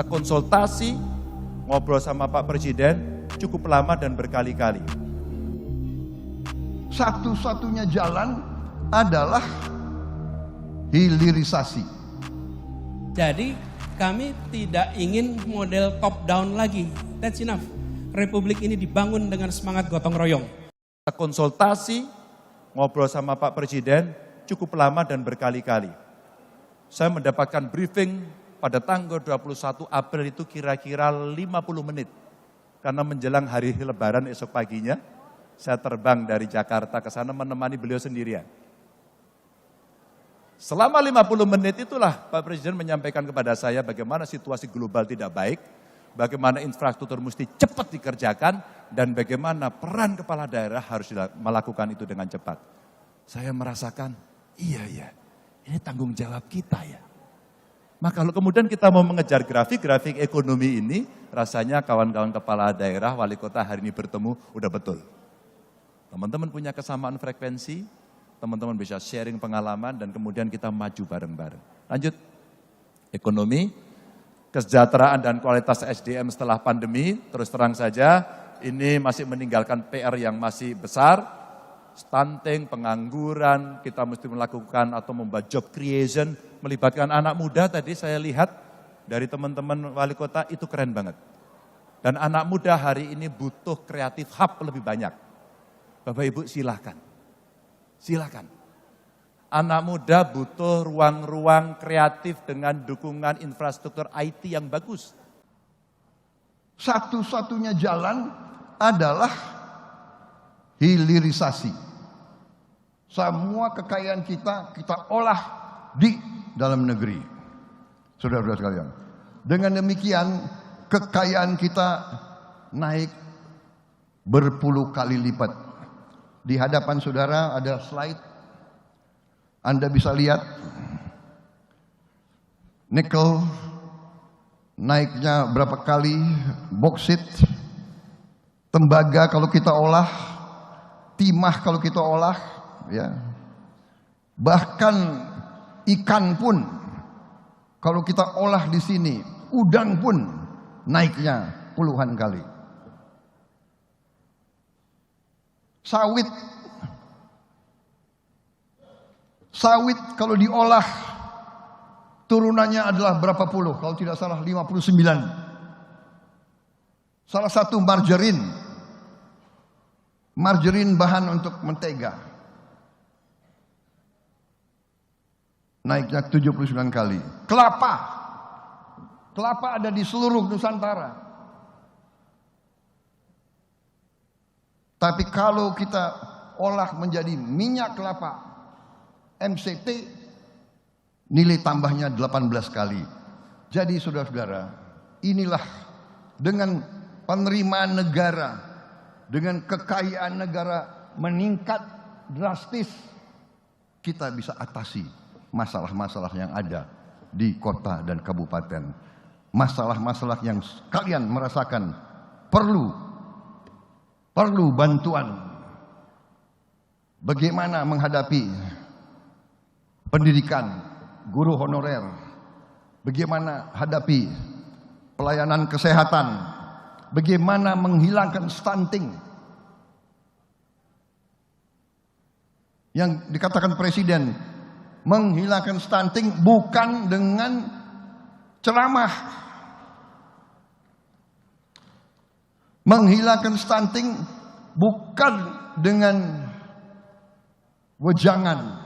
Konsultasi, ngobrol sama Pak Presiden cukup lama dan berkali-kali. Satu-satunya jalan adalah hilirisasi. Jadi kami tidak ingin model top down lagi. That's enough. Republik ini dibangun dengan semangat gotong royong. Konsultasi, ngobrol sama Pak Presiden cukup lama dan berkali-kali. Saya mendapatkan briefing pada tanggal 21 April itu kira-kira 50 menit. Karena menjelang hari Lebaran esok paginya, saya terbang dari Jakarta ke sana menemani beliau sendirian. Selama 50 menit itulah Pak Presiden menyampaikan kepada saya bagaimana situasi global tidak baik, bagaimana infrastruktur mesti cepat dikerjakan, dan bagaimana peran kepala daerah harus melakukan itu dengan cepat. Saya merasakan, iya, ini tanggung jawab kita ya. Maka kalau kemudian kita mau mengejar grafik ekonomi ini, rasanya kawan-kawan kepala daerah, wali kota hari ini bertemu, udah betul. Teman-teman punya kesamaan frekuensi, teman-teman bisa sharing pengalaman, dan kemudian kita maju bareng-bareng. Lanjut, ekonomi, kesejahteraan dan kualitas SDM setelah pandemi, terus terang saja, ini masih meninggalkan PR yang masih besar. Stunting, pengangguran, kita mesti melakukan atau membuat job creation, melibatkan anak muda tadi saya lihat dari teman-teman wali kota itu keren banget. Dan anak muda hari ini butuh kreatif hub lebih banyak. Bapak Ibu silakan. Anak muda butuh ruang-ruang kreatif dengan dukungan infrastruktur IT yang bagus. Satu-satunya jalan adalah hilirisasi. Semua kekayaan kita olah di dalam negeri. Saudara-saudara sekalian. Dengan demikian kekayaan kita naik berpuluh kali lipat. Di hadapan saudara ada slide. Anda bisa lihat nikel naiknya berapa kali, boksit, tembaga kalau kita olah, timah kalau kita olah, ya. Bahkan ikan pun kalau kita olah di sini, udang pun naiknya puluhan kali. Sawit kalau diolah turunannya adalah berapa puluh? Kalau tidak salah 59. Salah satu margarin bahan untuk mentega. Naiknya 79 kali. Kelapa ada di seluruh Nusantara. Tapi kalau kita olah menjadi minyak kelapa MCT, nilai tambahnya 18 kali. Jadi saudara-saudara, inilah dengan penerimaan negara, dengan kekayaan negara meningkat drastis, kita bisa atasi masalah-masalah yang ada di kota dan kabupaten. Masalah-masalah yang kalian merasakan perlu bantuan. Bagaimana menghadapi pendidikan, guru honorer, bagaimana hadapi pelayanan kesehatan, bagaimana menghilangkan stunting. Yang dikatakan Presiden, menghilangkan stunting bukan dengan ceramah. Menghilangkan stunting bukan dengan wejangan.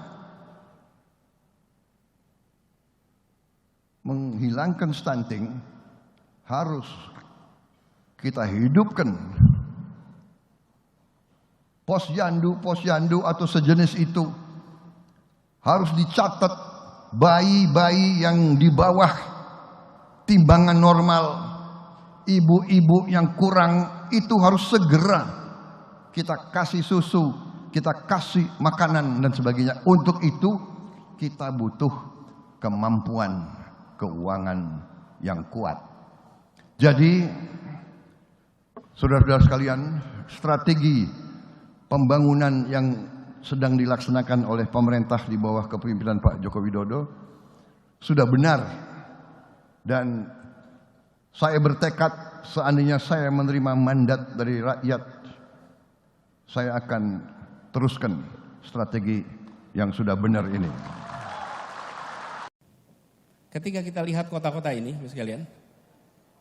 Menghilangkan stunting harus kita hidupkan. Posyandu atau sejenis itu harus dicatat. Bayi-bayi yang di bawah timbangan normal, ibu-ibu yang kurang, itu harus segera kita kasih susu, kita kasih makanan dan sebagainya. Untuk itu kita butuh kemampuan keuangan yang kuat. Jadi saudara-saudara sekalian, strategi pembangunan yang sedang dilaksanakan oleh pemerintah di bawah kepemimpinan Pak Joko Widodo sudah benar, dan Saya bertekad seandainya saya menerima mandat dari rakyat, saya akan teruskan strategi yang sudah benar ini. Ketika kita lihat kota-kota ini, Bapak sekalian,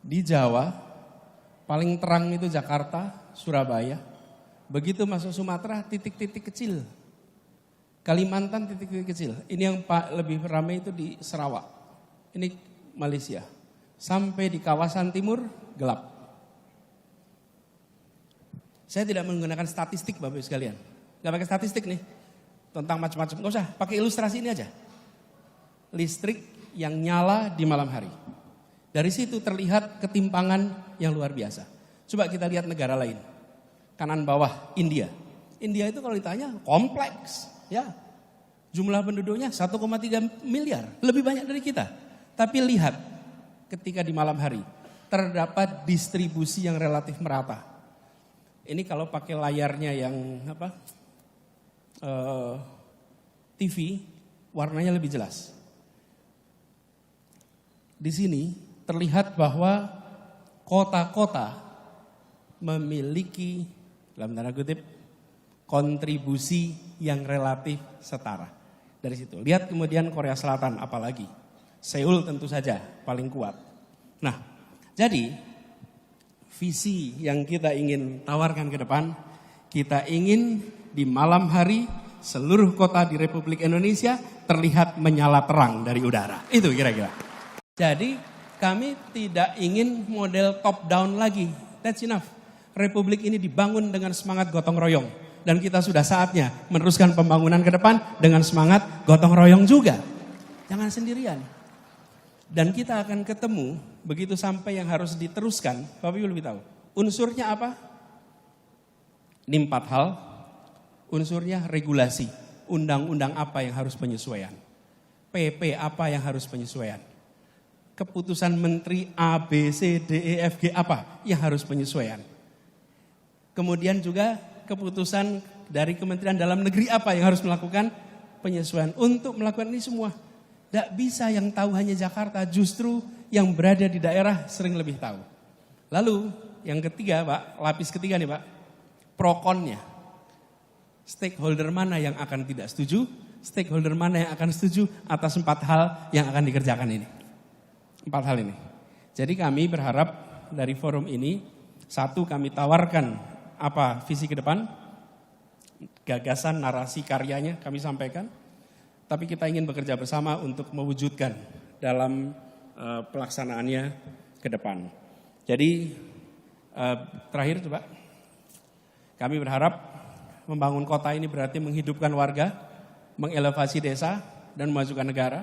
di Jawa paling terang itu Jakarta, Surabaya. Begitu masuk Sumatera, titik-titik kecil. Kalimantan titik-titik kecil. Ini yang lebih ramai itu di Sarawak. Ini Malaysia. Sampai di kawasan timur gelap. Saya tidak menggunakan statistik Bapak sekalian. Gak pakai statistik nih. Tentang macam-macam. Gak usah, pakai ilustrasi ini aja. Listrik yang nyala di malam hari. Dari situ terlihat ketimpangan yang luar biasa. Coba kita lihat negara lain. Kanan bawah, India. India itu kalau ditanya kompleks. Ya, jumlah penduduknya 1,3 miliar. Lebih banyak dari kita. Tapi lihat, ketika di malam hari, terdapat distribusi yang relatif merata. Ini kalau pakai layarnya yang TV, warnanya lebih jelas. Di sini terlihat bahwa kota-kota memiliki, dalam tanda kutip, kontribusi yang relatif setara. Dari situ, lihat kemudian Korea Selatan apalagi. Seoul tentu saja paling kuat. Nah, jadi visi yang kita ingin tawarkan ke depan, kita ingin di malam hari seluruh kota di Republik Indonesia terlihat menyala terang dari udara. Itu kira-kira. Jadi kami tidak ingin model top down lagi. That's enough. Republik ini dibangun dengan semangat gotong royong. Dan kita sudah saatnya meneruskan pembangunan ke depan dengan semangat gotong royong juga. Jangan sendirian. Dan kita akan ketemu begitu sampai yang harus diteruskan. Bapak Ibu lebih tahu. Unsurnya apa? Ini 4 hal. Unsurnya regulasi. Undang-undang apa yang harus penyesuaian. PP apa yang harus penyesuaian. Keputusan menteri A, B, C, D, E, F, G apa yang harus penyesuaian. Kemudian juga keputusan dari Kementerian Dalam Negeri apa yang harus melakukan penyesuaian. Untuk melakukan ini semua. Tidak bisa yang tahu hanya Jakarta, justru yang berada di daerah sering lebih tahu. Lalu yang ketiga Pak, lapis ketiga nih Pak, pro-konnya. Stakeholder mana yang akan tidak setuju, stakeholder mana yang akan setuju atas 4 hal yang akan dikerjakan ini. 4 hal ini. Jadi kami berharap dari forum ini, 1 kami tawarkan apa visi ke depan, gagasan, narasi, karyanya kami sampaikan. Tapi kita ingin bekerja bersama untuk mewujudkan dalam pelaksanaannya ke depan. Jadi terakhir coba, kami berharap membangun kota ini berarti menghidupkan warga, mengelevasi desa, dan memajukan negara.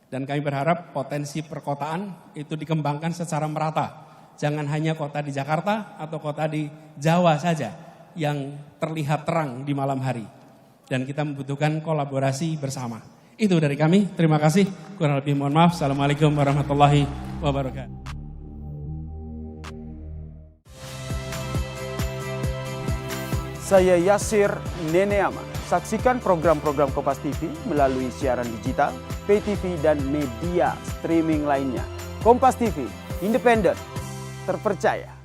Dan kami berharap potensi perkotaan itu dikembangkan secara merata. Jangan hanya kota di Jakarta atau kota di Jawa saja yang terlihat terang di malam hari. Dan kita membutuhkan kolaborasi bersama. Itu dari kami, terima kasih. Kurang lebih mohon maaf. Assalamualaikum warahmatullahi wabarakatuh. Saya Yasir Neneama. Saksikan program-program Kompas TV melalui siaran digital, pay TV, dan media streaming lainnya. Kompas TV, independen, terpercaya.